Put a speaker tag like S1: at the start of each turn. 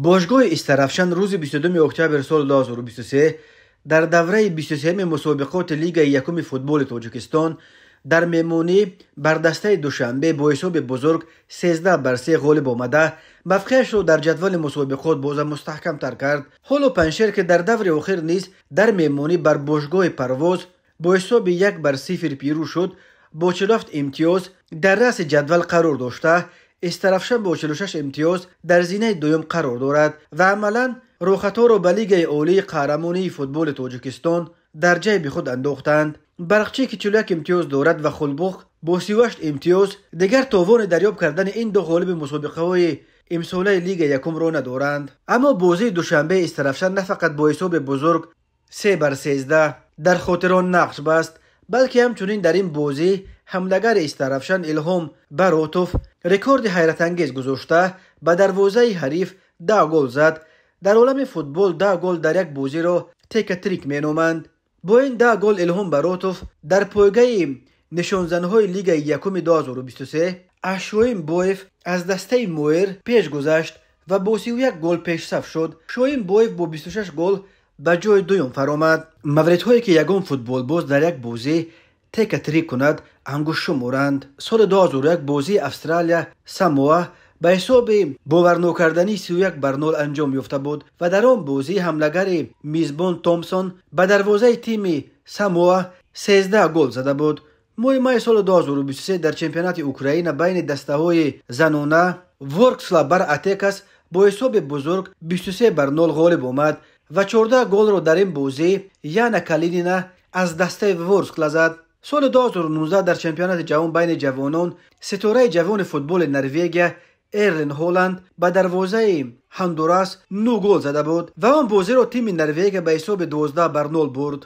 S1: باشگاه استرافشان روز 22 اکتبر سال 2023 در دوره 23 مسابقات لیگ یکم فوتبال تاجیکستان در میمونی بر دسته دوشنبه با حساب بزرگ 13-3 غالب آمده موقعش را در جدول مسابقات باز مستحکم تر کرد. حالا پنشر که در دور اخیر نیز در میمونی بر باشگاه پرواز با حساب 1-0 پیروز شد، با 47 امتیاز در رأس جدول قرار داشته. استرافشان با 46 امتیاز در زینه دوم قرار دارد و عملا روختا را به لیگ عالی قهرمانی فوتبال تاجیکستان در جیب خود انداختند. برقچی که 41 امتیاز دارد و خلبوق با 38 امتیاز دیگر توان دریافت کردن این دو غالب مسابقه های امساله لیگ یکم را ندارند. اما بازی دوشنبه استرافشان نه فقط با حساب بزرگ 3-13 در خاطران نقش بست، بلکه همچنین در این بازی حملگر استرافشان الهام براتوف رکورد حیرت انگیز گذاشته به دروازه حریف 10 گل زد. در عالم فوتبال 10 گل در یک بازی را تیک تریک مینامند. با این 10 گل الهام براتوف در پایگاه نشانزنهای لیگ یکم 2023 از شویم بایف از دسته مویر پیش گذشت و با 31 گل پیش صف شد. شویم بایف با 26 گل به جای دوم فرامد. موردهایی که یگان فوتبال باز در یک بازی تیک تریک کند انگشت شمارند. سال 2001 بازی استرالیا ساموا به حساب باور نکردنی 31-0 انجام یافته بود و در آن بازی حملگر میزبان تومسون به دروازه تیم ساموا 13 گل زده بود. ماه سال 2023 در چمپیونات اوکراین بین دسته های زنانه ورکسلا بر اتکس با حساب بزرگ 23-0 غالب آمد و 14 گل را در این بازی یانا کالینینا از دسته ورکسلا زد. سال 2019 در چمپیونات جهان بین جوانان ستاره جوان فوتبال نروژ ایرلین هالند به دروازه هندوراس 9 گل زده بود و آن بازی را تیم نروژ به حساب 12-0 برد.